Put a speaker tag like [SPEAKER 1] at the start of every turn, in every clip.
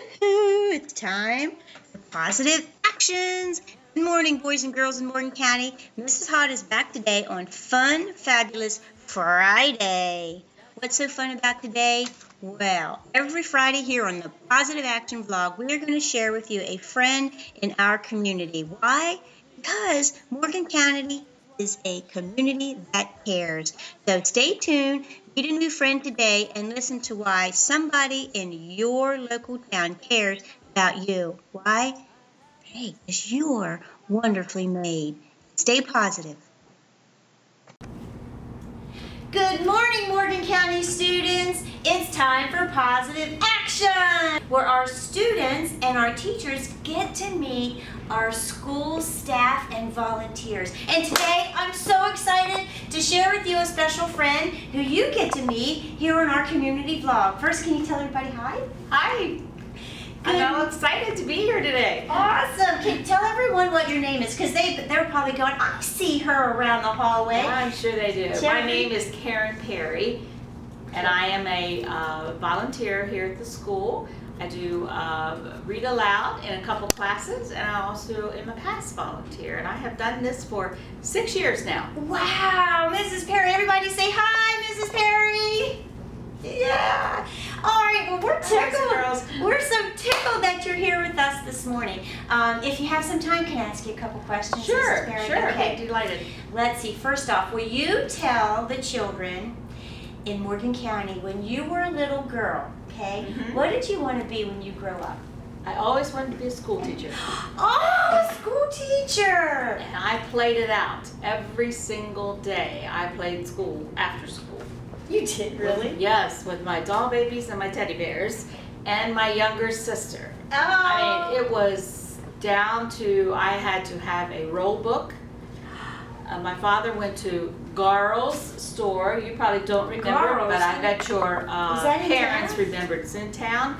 [SPEAKER 1] Woohoo! It's time for positive actions. Good morning, boys and girls in Morgan County. Mrs. Hott is back today on Fun Fabulous Friday. What's so fun about today? Well, every Friday here on the Positive Action Vlog, we are going to share with you a friend in our community. Why? Because Morgan County is a community that cares. So stay tuned, meet a new friend today, and listen to why somebody in your local town cares about you. Why? Hey, because you're wonderfully made. Stay positive.
[SPEAKER 2] Good morning, Morgan County students. It's time for Positive Action, where our students and our teachers get to meet our school staff and volunteers. And today, I'm so excited to share with you a special friend who you get to meet here on our community vlog. First, can you tell everybody hi?
[SPEAKER 3] Hi.
[SPEAKER 2] Good.
[SPEAKER 3] I'm all excited to be here today.
[SPEAKER 2] Awesome. Can you tell everyone what your name is? Because they're probably going, I see her around the hallway.
[SPEAKER 3] I'm sure they do.
[SPEAKER 2] Sherry?
[SPEAKER 3] My name is Karen Perry, and I am a volunteer here at the school. I do read aloud in a couple classes, and I also am a past volunteer, and I have done this for 6 years now.
[SPEAKER 2] Wow, Mrs. Perry. Everybody say hi, Mrs. Perry. Yeah. All right, well, we're tickled.
[SPEAKER 3] Girls.
[SPEAKER 2] We're so tickled that you're here with us this morning. If you have some time, can I ask you a couple questions,
[SPEAKER 3] Sure,
[SPEAKER 2] Mrs. Perry?
[SPEAKER 3] sure.
[SPEAKER 2] Okay.
[SPEAKER 3] I'd be delighted.
[SPEAKER 2] Let's see. First off, will you tell the children in Morgan County when you were a little girl, okay, what did you want to be when you grow up?
[SPEAKER 3] I always wanted to be a school teacher.
[SPEAKER 2] Oh, a school teacher.
[SPEAKER 3] And I played it out every single day. I played school after school.
[SPEAKER 2] You did, really?
[SPEAKER 3] Yes, with my doll babies and my teddy bears and my younger sister.
[SPEAKER 2] Oh.
[SPEAKER 3] I mean, it was down to, I had to have a roll book. My father went to Garl's store. You probably don't remember,
[SPEAKER 2] Garl's.
[SPEAKER 3] but I bet your
[SPEAKER 2] that in
[SPEAKER 3] parents
[SPEAKER 2] town?
[SPEAKER 3] remember. It's in town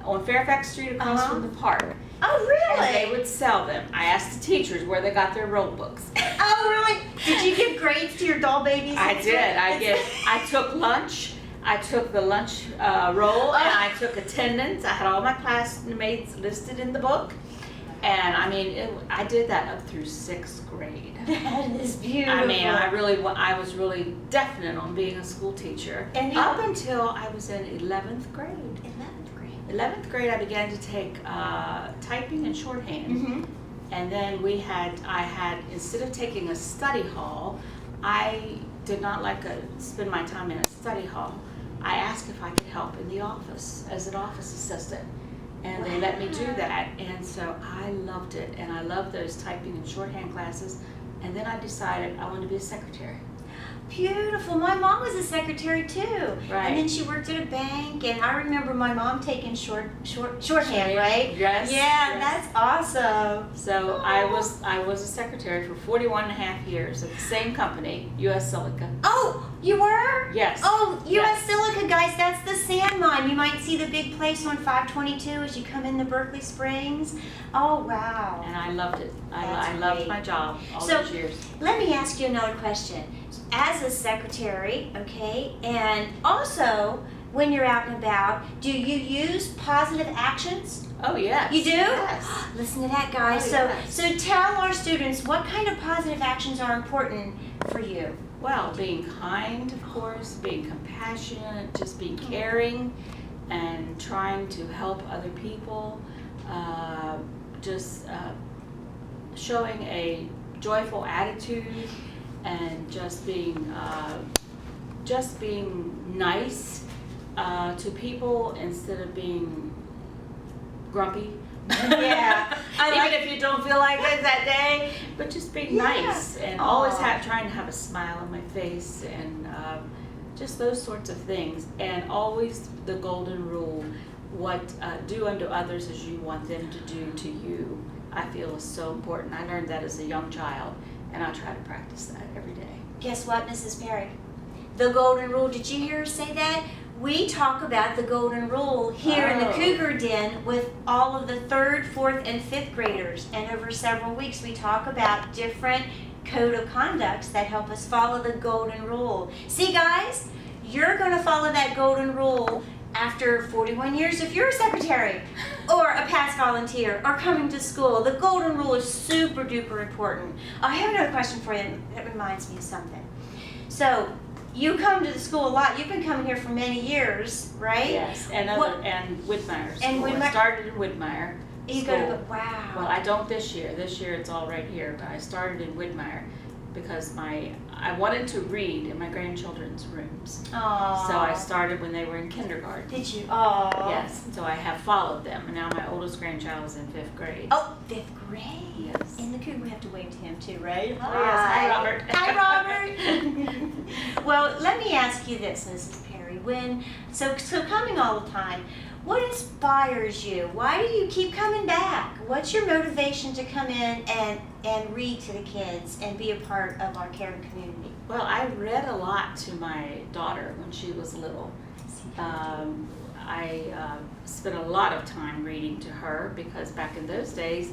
[SPEAKER 3] on Fairfax Street across from the park.
[SPEAKER 2] Oh, really?
[SPEAKER 3] And they would sell them. I asked the teachers where they got their roll books.
[SPEAKER 2] Oh, really? Did you give grades to your doll babies?
[SPEAKER 3] I did. I took lunch. I took the lunch roll, and I took attendance. I had all my classmates listed in the book, and I mean, I did that up through 6th grade.
[SPEAKER 2] That is beautiful.
[SPEAKER 3] I mean, I was really definite on being a school teacher,
[SPEAKER 2] And
[SPEAKER 3] up until I was in 11th grade.
[SPEAKER 2] 11th grade.
[SPEAKER 3] 11th grade, I began to take typing and shorthand. And then I had, instead of taking a study hall, I did not like to spend my time in a study hall. I asked if I could help in the office as an office assistant. And they let me do that. And so I loved it. And I loved those typing and shorthand classes. And then I decided I wanted to be a secretary.
[SPEAKER 2] Beautiful. My mom was a secretary too.
[SPEAKER 3] Right.
[SPEAKER 2] And then she worked at a bank, and I remember my mom taking shorthand, right?
[SPEAKER 3] Yes.
[SPEAKER 2] Yeah,
[SPEAKER 3] yes.
[SPEAKER 2] that's awesome.
[SPEAKER 3] So I was a secretary for 41 and a half years at the same company, U.S. Silica.
[SPEAKER 2] Oh, you were?
[SPEAKER 3] Yes.
[SPEAKER 2] Oh, U.S.
[SPEAKER 3] Yes.
[SPEAKER 2] Silica, guys, that's the sand mine. You might see the big place on 522 as you come into Berkeley Springs. Oh, wow.
[SPEAKER 3] And I loved it. I
[SPEAKER 2] That's
[SPEAKER 3] loved
[SPEAKER 2] great.
[SPEAKER 3] my job all
[SPEAKER 2] So,
[SPEAKER 3] those years.
[SPEAKER 2] Let me ask you another question. As a secretary, okay, and also when you're out and about, do you use positive actions?
[SPEAKER 3] Oh, yes.
[SPEAKER 2] You do?
[SPEAKER 3] Yes.
[SPEAKER 2] Listen to that, guys.
[SPEAKER 3] Oh,
[SPEAKER 2] so,
[SPEAKER 3] yes.
[SPEAKER 2] so tell our students what kind of positive actions are important for you.
[SPEAKER 3] Well, being kind, of course, being compassionate, just being caring, and trying to help other people, showing a joyful attitude, and just being nice to people instead of being grumpy.
[SPEAKER 2] Yeah.
[SPEAKER 3] Even if you don't feel like it that day, but just being nice and always trying to have a smile on my face, and just those sorts of things. And always the golden rule: do unto others as you want them to do to you. I feel is so important. I learned that as a young child, and I try to practice that every day.
[SPEAKER 2] Guess what, Mrs. Perry? The golden rule. Did you hear her say that? We talk about the golden rule here in the Cougar Den with all of the 3rd, 4th, and 5th graders. And over several weeks, we talk about different code of conducts that help us follow the golden rule. See, guys, you're going to follow that golden rule after 41 years if you're a secretary. or a past volunteer, or coming to school. The golden rule is super duper important. I have another question for you that reminds me of something. So, you come to the school a lot. You've been coming here for many years, right?
[SPEAKER 3] Yes, and Whitmire school.
[SPEAKER 2] And Whitmire.
[SPEAKER 3] I started in Whitmire.
[SPEAKER 2] You
[SPEAKER 3] school.
[SPEAKER 2] go to wow.
[SPEAKER 3] Well, I don't this year. This year it's all right here, but I started in Whitmire because I wanted to read in my grandchildren's rooms.
[SPEAKER 2] Aww.
[SPEAKER 3] So I started when they were in kindergarten.
[SPEAKER 2] Did you? Aww.
[SPEAKER 3] Yes. So I have followed them, and now my oldest grandchild is in 5th grade.
[SPEAKER 2] Oh, 5th grade.
[SPEAKER 3] Yes.
[SPEAKER 2] And the Cougar, we have to wave to him too, right?
[SPEAKER 3] Oh, yes. Hi, Robert.
[SPEAKER 2] Hi, Robert. Well, let me ask you this, Mrs. Perry. So coming all the time, what inspires you? Why do you keep coming back? What's your motivation to come in and read to the kids and be a part of our caring community?
[SPEAKER 3] Well, I read a lot to my daughter when she was little. I spent a lot of time reading to her because back in those days,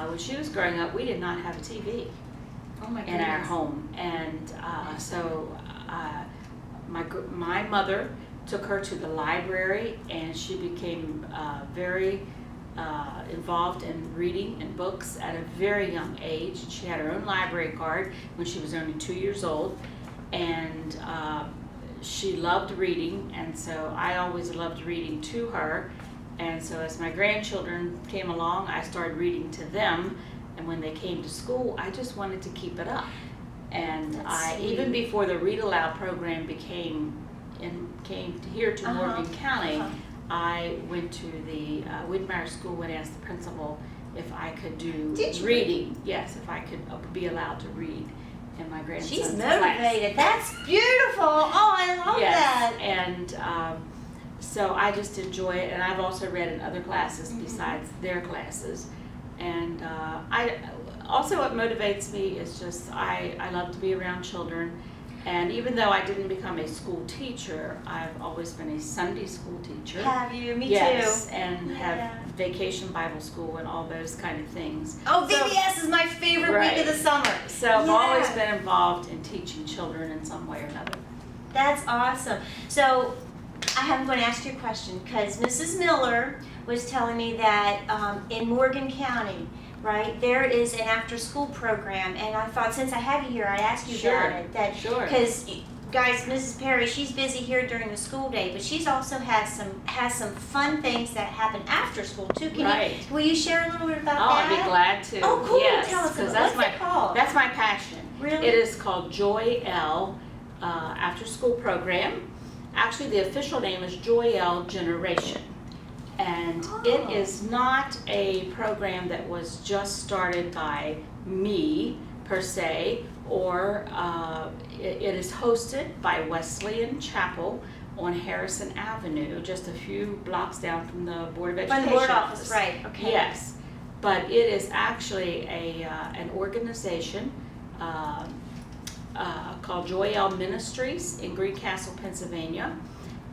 [SPEAKER 3] when she was growing up, we did not have a TV in our home. And so my mother took her to the library, and she became very involved in reading and books at a very young age. She had her own library card when she was only 2 years old, and she loved reading, and so I always loved reading to her. And so as my grandchildren came along, I started reading to them, and when they came to school, I just wanted to keep it up. And even before the Read Aloud program came here to Morgan County, I went to the Whitmire School and asked the principal if I could do reading. Yes, if I could be allowed to read in my grandson's
[SPEAKER 2] She's
[SPEAKER 3] class.
[SPEAKER 2] motivated. That's beautiful. Oh, I love that.
[SPEAKER 3] And so I just enjoy it, and I've also read in other classes besides their classes. And I also, what motivates me is just I love to be around children. And even though I didn't become a school teacher, I've always been a Sunday school teacher.
[SPEAKER 2] Have you? Me
[SPEAKER 3] yes,
[SPEAKER 2] too.
[SPEAKER 3] And have vacation Bible school and all those kind of things.
[SPEAKER 2] Oh, VBS is my favorite week of the summer.
[SPEAKER 3] So I've always been involved in teaching children in some way or another.
[SPEAKER 2] That's awesome. So I'm going to ask you a question because Mrs. Miller was telling me that in Morgan County, right, there is an after-school program, and I thought since I have you here, I'd ask you about it. Because, guys, Mrs. Perry, she's busy here during the school day, but she's also has some fun things that happen after school too. Will you share a little bit about that?
[SPEAKER 3] I'd be glad to.
[SPEAKER 2] Oh, cool.
[SPEAKER 3] Yes,
[SPEAKER 2] tell us
[SPEAKER 3] because
[SPEAKER 2] what's it called?
[SPEAKER 3] That's my passion.
[SPEAKER 2] Really?
[SPEAKER 3] It is called Joy L after-school program. Actually, the official name is Joy L Generation. And it is not a program that was just started by me, per se, or it is hosted by Wesleyan Chapel on Harrison Avenue, just a few blocks down from the Board of Education
[SPEAKER 2] By the board office, right, okay.
[SPEAKER 3] Yes, but it is actually an organization called Joy L Ministries in Greencastle, Pennsylvania,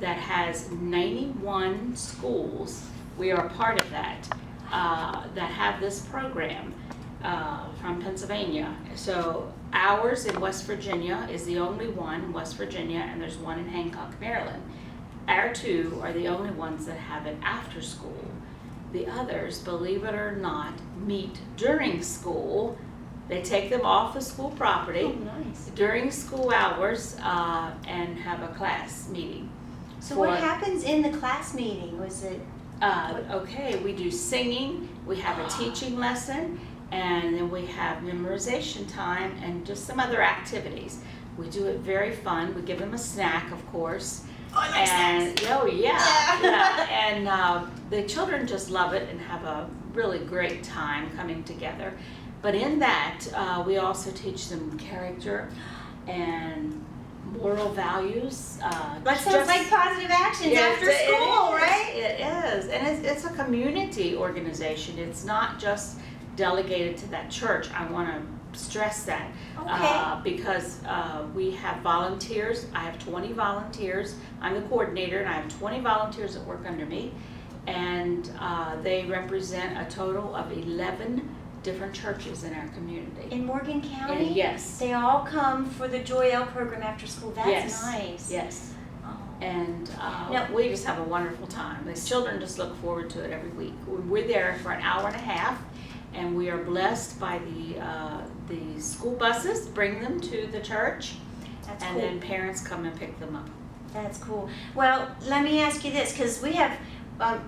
[SPEAKER 3] that has 91 schools. We are part of that, that have this program from Pennsylvania. So ours in West Virginia is the only one in West Virginia, and there's one in Hancock, Maryland. Our two are the only ones that have it after school. The others, believe it or not, meet during school. They take them off the school property during school hours and have a class meeting.
[SPEAKER 2] So what happens in the class meeting? Was it?
[SPEAKER 3] Okay, we do singing, we have a teaching lesson, and then we have memorization time and just some other activities. We do it very fun. We give them a snack, of course.
[SPEAKER 2] Oh, I like snacks.
[SPEAKER 3] Oh yeah. And the children just love it and have a really great time coming together. But in that, we also teach them character and moral values.
[SPEAKER 2] That sounds like positive actions after school, right?
[SPEAKER 3] It is, and it's a community organization. It's not just delegated to that church. I want to stress that because we have volunteers. I have 20 volunteers. I'm the coordinator, and I have 20 volunteers that work under me, and they represent a total of 11 different churches in our community.
[SPEAKER 2] In Morgan County?
[SPEAKER 3] Yes.
[SPEAKER 2] They all come for the Joy L program after school. That's nice.
[SPEAKER 3] Yes.
[SPEAKER 2] Oh.
[SPEAKER 3] And
[SPEAKER 2] No.
[SPEAKER 3] we just have a wonderful time. The children just look forward to it every week. We're there for an hour and a half, and we are blessed by the school buses bring them to the church,
[SPEAKER 2] That's
[SPEAKER 3] and
[SPEAKER 2] cool.
[SPEAKER 3] then parents come and pick them up.
[SPEAKER 2] That's cool. Well, let me ask you this, because we have,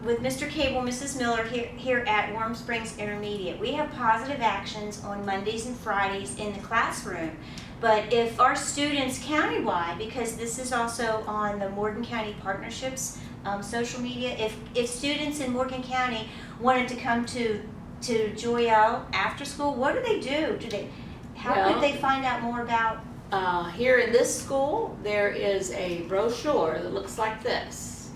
[SPEAKER 2] with Mr. Cable, Mrs. Miller here at Warm Springs Intermediate, we have positive actions on Mondays and Fridays in the classroom. But if our students countywide, because this is also on the Morgan County Partnerships social media, if students in Morgan County wanted to come to Joyelle after school, what do they do? How could they find out more about?
[SPEAKER 3] Here in this school, there is a brochure that looks like this,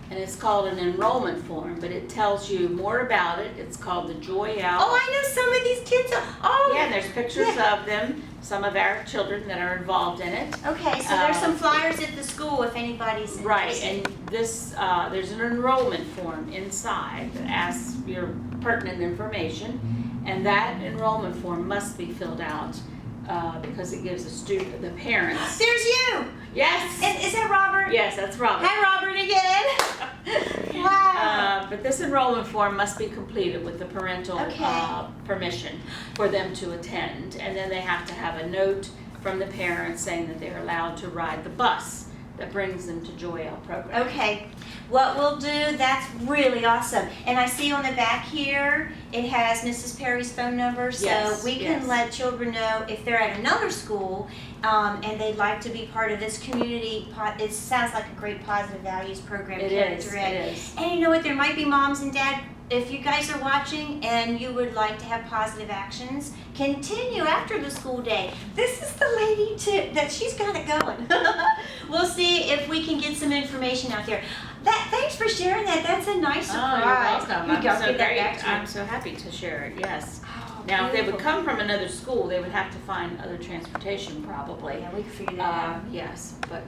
[SPEAKER 3] and it's called an enrollment form, but it tells you more about it. It's called the Joyelle.
[SPEAKER 2] Oh, I know some of these kids.
[SPEAKER 3] Yeah, and there's pictures of them, some of our children that are involved in it.
[SPEAKER 2] Okay, so there's some flyers at the school if anybody's interested.
[SPEAKER 3] Right, and this, there's an enrollment form inside that asks your pertinent information, and that enrollment form must be filled out because it gives the parents.
[SPEAKER 2] There's you!
[SPEAKER 3] Yes!
[SPEAKER 2] Is that Robert?
[SPEAKER 3] Yes, that's Robert.
[SPEAKER 2] Hi, Robert, again! Wow!
[SPEAKER 3] But this enrollment form must be completed with the parental
[SPEAKER 2] Okay.
[SPEAKER 3] permission for them to attend, and then they have to have a note from the parents saying that they're allowed to ride the bus that brings them to Joyelle program.
[SPEAKER 2] Okay, what we'll do, that's really awesome. And I see on the back here, it has Mrs. Perry's phone number, so
[SPEAKER 3] Yes,
[SPEAKER 2] we can
[SPEAKER 3] yes.
[SPEAKER 2] let children know if they're at another school and they'd like to be part of this community. It sounds like a great positive values program.
[SPEAKER 3] It
[SPEAKER 2] Carrie
[SPEAKER 3] is,
[SPEAKER 2] Durrett.
[SPEAKER 3] it is.
[SPEAKER 2] And you know what, there might be moms and dads, if you guys are watching and you would like to have positive actions, continue after the school day. This is the lady that she's got it going. We'll see if we can get some information out there. Thanks for sharing that. That's a nice surprise.
[SPEAKER 3] Oh, you're welcome.
[SPEAKER 2] You
[SPEAKER 3] I'm
[SPEAKER 2] go
[SPEAKER 3] so
[SPEAKER 2] get that
[SPEAKER 3] great.
[SPEAKER 2] back to me.
[SPEAKER 3] I'm so happy to share it, yes.
[SPEAKER 2] Oh,
[SPEAKER 3] Now, if they would
[SPEAKER 2] beautiful.
[SPEAKER 3] come from another school, they would have to find other transportation probably.
[SPEAKER 2] Yeah, we can figure that out.
[SPEAKER 3] Yes, but,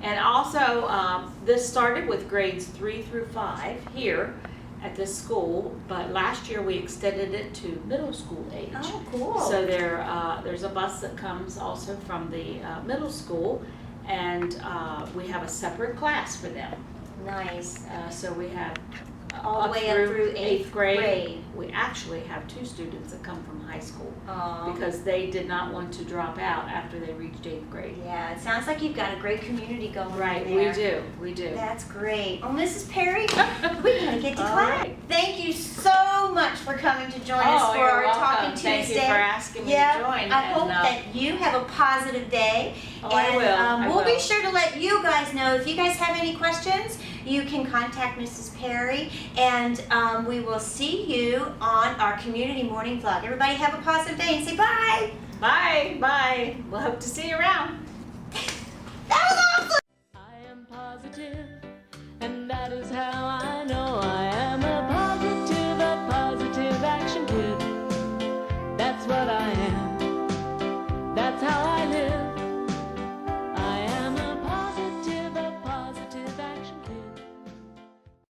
[SPEAKER 3] and also, this started with grades 3 through 5 here at this school, but last year we extended it to middle school age.
[SPEAKER 2] Oh, cool.
[SPEAKER 3] So there's a bus that comes also from the middle school, and we have a separate class for them.
[SPEAKER 2] Nice.
[SPEAKER 3] So we have
[SPEAKER 2] All the way up through eighth grade.
[SPEAKER 3] We actually have 2 students that come from high school
[SPEAKER 2] Aw.
[SPEAKER 3] because they did not want to drop out after they reached 8th grade.
[SPEAKER 2] Yeah, it sounds like you've got a great community going
[SPEAKER 3] Right,
[SPEAKER 2] there.
[SPEAKER 3] we do.
[SPEAKER 2] That's great. Oh, Mrs. Perry, we gotta get to
[SPEAKER 3] All
[SPEAKER 2] class.
[SPEAKER 3] right.
[SPEAKER 2] Thank you so much for coming to join us for
[SPEAKER 3] you're
[SPEAKER 2] our
[SPEAKER 3] welcome.
[SPEAKER 2] Talking Tuesday.
[SPEAKER 3] Thank you for asking me
[SPEAKER 2] Yeah,
[SPEAKER 3] to join.
[SPEAKER 2] I hope that you have a positive day.
[SPEAKER 3] Oh, I will. I
[SPEAKER 2] We'll be
[SPEAKER 3] will.
[SPEAKER 2] sure to let you guys know. If you guys have any questions, you can contact Mrs. Perry, and we will see you on our community morning vlog. Everybody have a positive day and say bye.
[SPEAKER 3] Bye. We'll hope to see you around.